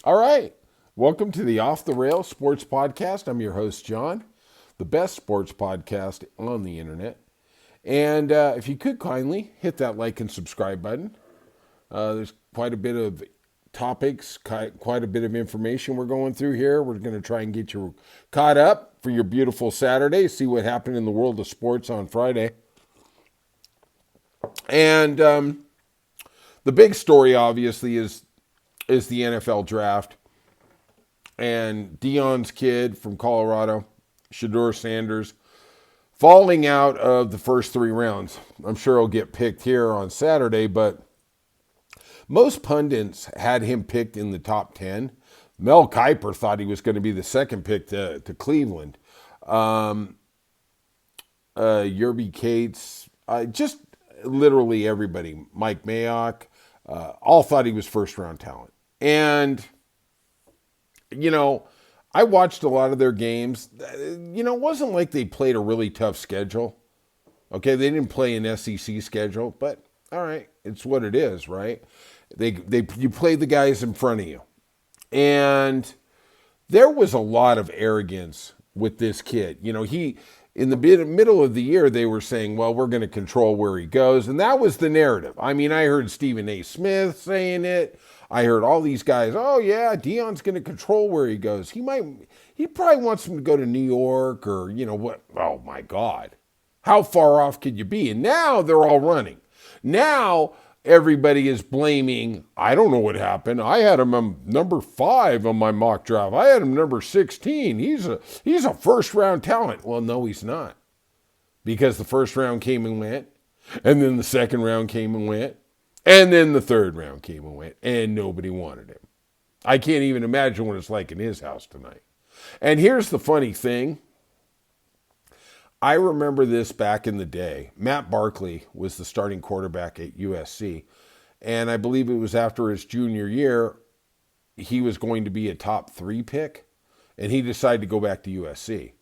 All right. Welcome to the Off the Rails Sports Podcast. I'm your host, John, the best sports podcast on the internet. And if you could kindly hit that like and subscribe button. There's quite a bit of topics, quite a bit of information we're going through here. We're going to try and get you caught up for your beautiful Saturday, see what happened in the world of sports on Friday. And the big story, obviously, is the NFL draft. And Deion's kid from Colorado, Shedeur Sanders, falling out of the first three rounds. I'm sure he'll get picked here on Saturday, but most pundits had him picked in the top 10. Mel Kiper thought he was going to be the second pick to Cleveland. Yerby Cates, just literally everybody. Mike Mayock, all thought he was first-round talent. And I watched a lot of their games. It wasn't like they played a really tough schedule. Okay, they didn't play an SEC schedule, but all right, it's what it is, right? You play the guys in front of you. And there was a lot of arrogance with this kid. In the middle of the year, they were saying, well, we're going to control where he goes. And that was the narrative. I mean, I heard Stephen A. Smith saying it. I heard all these guys, oh, yeah, Deion's going to control where he goes. He probably wants him to go to New York or, what? Oh, my God. How far off could you be? And now they're all running. Now everybody is blaming, I don't know what happened. I had him number 5 on my mock draft. I had him number 16. He's a first-round talent. Well, no, he's not. Because the first round came and went, and then the second round came and went, and then the third round came and went, and nobody wanted him. I can't even imagine what it's like in his house tonight. And here's the funny thing. I remember this back in the day. Matt Barkley was the starting quarterback at USC, and I believe it was after his junior year, he was going to be a top 3 pick, and he decided to go back to USC.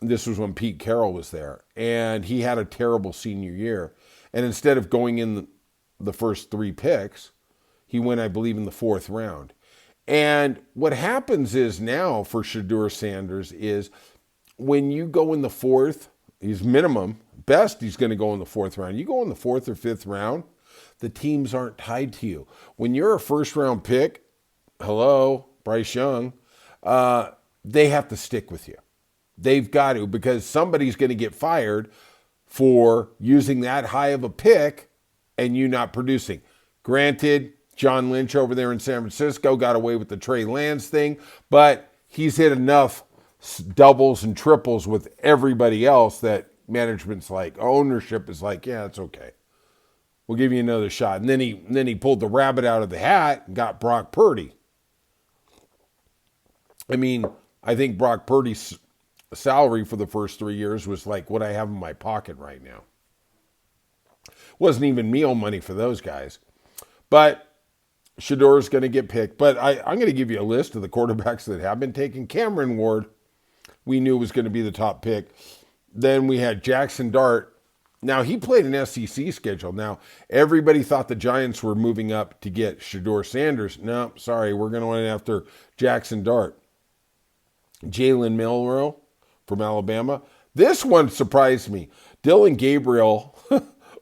This was when Pete Carroll was there, and he had a terrible senior year. And instead of going in the first 3 picks, he went, I believe, in the 4th round. And what happens is now for Shedeur Sanders is when you go in the 4th, he's minimum, best he's going to go in the 4th round. You go in the 4th or 5th round, the teams aren't tied to you. When you're a first-round pick, hello, Bryce Young, they have to stick with you. They've got to, because somebody's going to get fired for using that high of a pick and you not producing. Granted, John Lynch over there in San Francisco got away with the Trey Lance thing, but he's hit enough doubles and triples with everybody else that management's like, ownership is like, yeah, it's okay. We'll give you another shot. And then he pulled the rabbit out of the hat and got Brock Purdy. I mean, I think Brock Purdy's salary for the first 3 years was like what I have in my pocket right now. Wasn't even meal money for those guys. But Shedeur's going to get picked. But I'm going to give you a list of the quarterbacks that have been taken. Cameron Ward, we knew was going to be the top pick. Then we had Jackson Dart. Now, he played an SEC schedule. Now, everybody thought the Giants were moving up to get Shedeur Sanders. No, sorry, we're going to went after Jackson Dart. Jalen Milroe from Alabama. This one surprised me. Dylan Gabriel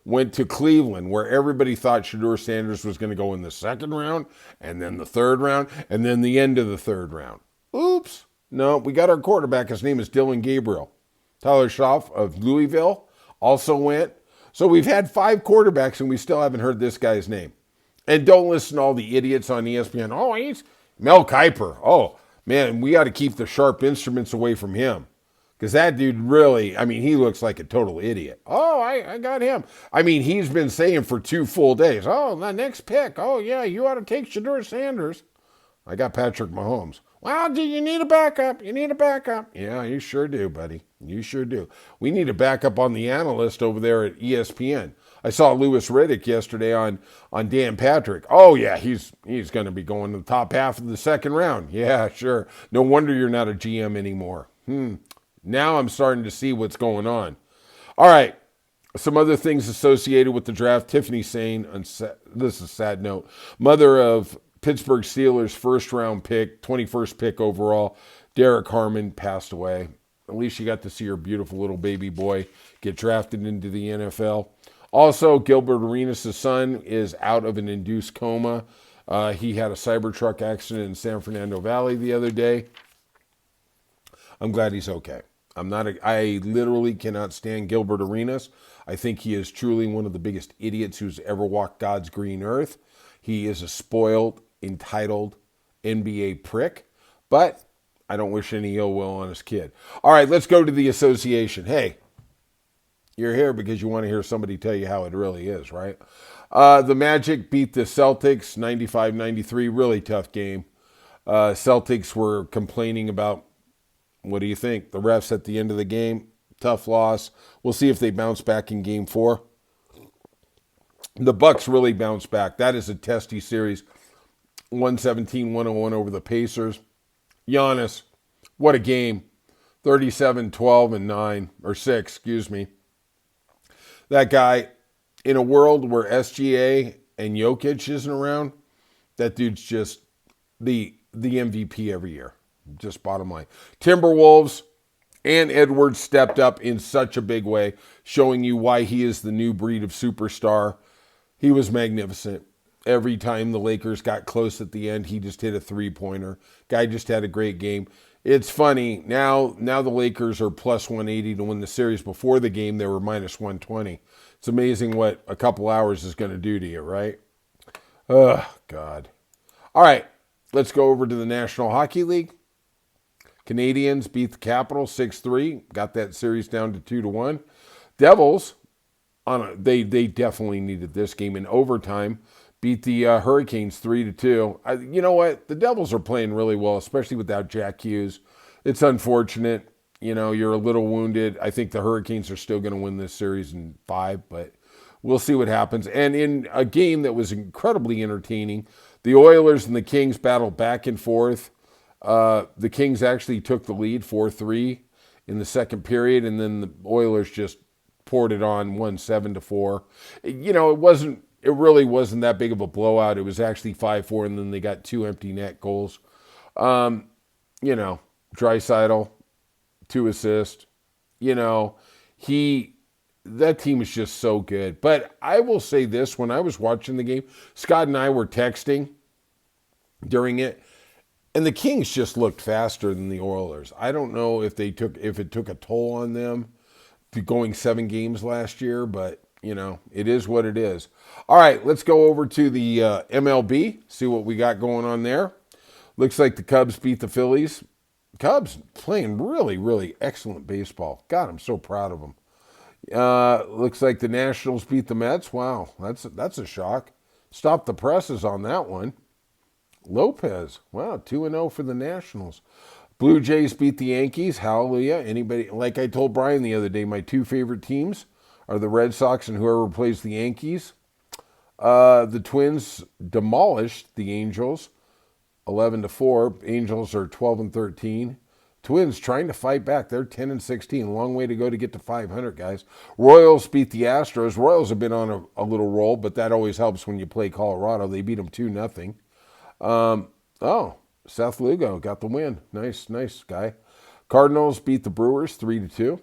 went to Cleveland, where everybody thought Shedeur Sanders was going to go in the 2nd round, and then the 3rd round, and then the end of the 3rd round. Oops. No, we got our quarterback. His name is Dylan Gabriel. Tyler Schaff of Louisville also went. So we've had 5 quarterbacks, and we still haven't heard this guy's name. And don't listen to all the idiots on ESPN. Oh, he's Mel Kiper. Oh, man, we got to keep the sharp instruments away from him. Because that dude really, I mean, he looks like a total idiot. Oh, I got him. I mean, he's been saying for 2 full days, oh, the next pick. Oh, yeah, you ought to take Shedeur Sanders. I got Patrick Mahomes. Well, do you need a backup? You need a backup. Yeah, you sure do, buddy. You sure do. We need a backup on the analyst over there at ESPN. I saw Louis Riddick yesterday on Dan Patrick. Oh, yeah, he's going to be going to the top half of the 2nd round. Yeah, sure. No wonder you're not a GM anymore. Now I'm starting to see what's going on. All right. Some other things associated with the draft. Tiffany Sane, this is a sad note, mother of Pittsburgh Steelers first-round pick, 21st pick overall, Derek Harmon passed away. At least you got to see your beautiful little baby boy get drafted into the NFL. Also, Gilbert Arenas' son is out of an induced coma. He had a Cybertruck accident in San Fernando Valley the other day. I'm glad he's okay. I literally cannot stand Gilbert Arenas. I think he is truly one of the biggest idiots who's ever walked God's green earth. He is a spoiled, entitled NBA prick, but I don't wish any ill will on his kid. All right, let's go to the association. Hey, you're here because you want to hear somebody tell you how it really is, right? The Magic beat the Celtics 95-93. Really tough game. Celtics were complaining about, what do you think? The refs at the end of the game. Tough loss. We'll see if they bounce back in game 4. The Bucks really bounced back. That is a testy series. 117-101 over the Pacers. Giannis, what a game. 37, 12, and 9, or 6, excuse me. That guy, in a world where SGA and Jokic isn't around, that dude's just the MVP every year. Just bottom line. Timberwolves and Edwards stepped up in such a big way, showing you why he is the new breed of superstar. He was magnificent. Every time the Lakers got close at the end, he just hit a three-pointer. Guy just had a great game. It's funny. Now the Lakers are plus 180 to win the series. Before the game, they were minus 120. It's amazing what a couple hours is going to do to you, right? Oh, God. All right, let's go over to the National Hockey League. Canadians beat the Capitals 6-3. Got that series down to 2-1. Devils, they definitely needed this game in overtime. Beat the Hurricanes 3-2. You know what? The Devils are playing really well, especially without Jack Hughes. It's unfortunate. You know, you're a little wounded. I think the Hurricanes are still going to win this series in 5, but we'll see what happens. And in a game that was incredibly entertaining, the Oilers and the Kings battled back and forth. The Kings actually took the lead 4-3 in the second period, and then the Oilers just poured it on, won 7-4. You know, it really wasn't that big of a blowout. It was actually 5-4, and then they got 2 empty net goals. You know, Draisaitl, 2 assists. You know, that team is just so good. But I will say this, when I was watching the game, Scott and I were texting during it, and the Kings just looked faster than the Oilers. I don't know if it took a toll on them going 7 games last year, but, you know, it is what it is. All right, let's go over to the MLB, see what we got going on there. Looks like the Cubs beat the Phillies. Cubs playing really, really excellent baseball. God, I'm so proud of them. Looks like the Nationals beat the Mets. Wow, that's a shock. Stop the presses on that one. Lopez, wow, 2-0 for the Nationals. Blue Jays beat the Yankees. Hallelujah. Anybody, like I told Brian the other day, my 2 favorite teams are the Red Sox and whoever plays the Yankees. The Twins demolished the Angels 11-4. Angels are 12-13. Twins trying to fight back. They're 10-16. Long way to go to get to 500, guys. Royals beat the Astros. Royals have been on a little roll, but that always helps when you play Colorado. They beat them 2-0. Seth Lugo got the win. Nice guy. Cardinals beat the Brewers 3-2.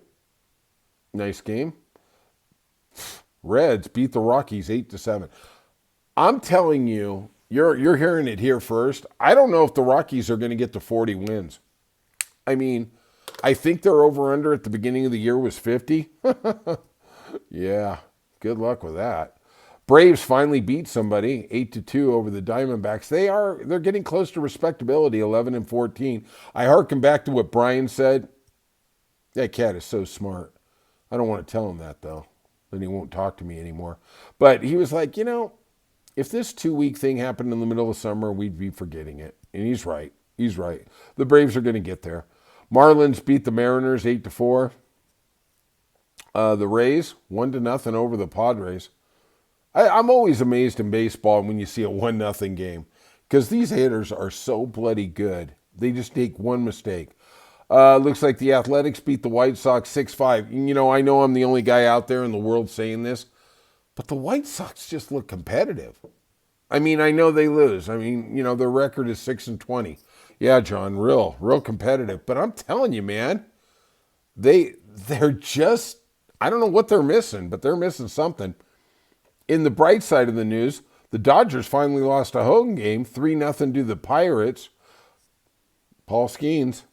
Nice game. Reds beat the Rockies 8-7. I'm telling you, you're hearing it here first. I don't know if the Rockies are going to get to 40 wins. I mean, I think their over-under at the beginning of the year was 50. Yeah, good luck with that. Braves finally beat somebody 8-2 over the Diamondbacks. They're getting close to respectability, 11-14. I hearken back to what Brian said. That cat is so smart. I don't want to tell him that, though. Then he won't talk to me anymore. But he was like, you know, if this 2-week thing happened in the middle of summer, we'd be forgetting it. And he's right. He's right. The Braves are going to get there. Marlins beat the Mariners 8-4. The Rays 1-0 over the Padres. I'm always amazed in baseball when you see a 1-0 game because these hitters are so bloody good. They just take one mistake. Looks like the Athletics beat the White Sox 6-5. You know I'm the only guy out there in the world saying this, but the White Sox just look competitive. I mean, I know they lose. I mean, their record is 6-20. Yeah, John, real competitive. But I'm telling you, man, they're just, I don't know what they're missing, but they're missing something. In the bright side of the news, the Dodgers finally lost a home game, 3-0 to the Pirates. Paul Skeens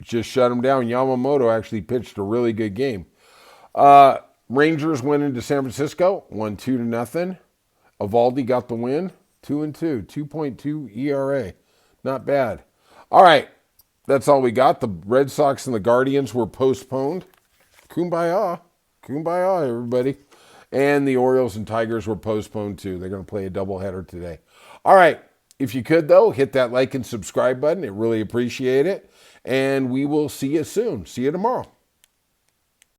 just shut them down. Yamamoto actually pitched a really good game. Rangers went into San Francisco, won 2-0. Evaldi got the win, 2-2, 2.2 ERA. Not bad. All right, that's all we got. The Red Sox and the Guardians were postponed. Kumbaya. Kumbaya, everybody. And the Orioles and Tigers were postponed too. They're going to play a doubleheader today. All right, if you could, though, hit that like and subscribe button. I really appreciate it. And we will see you soon. See you tomorrow.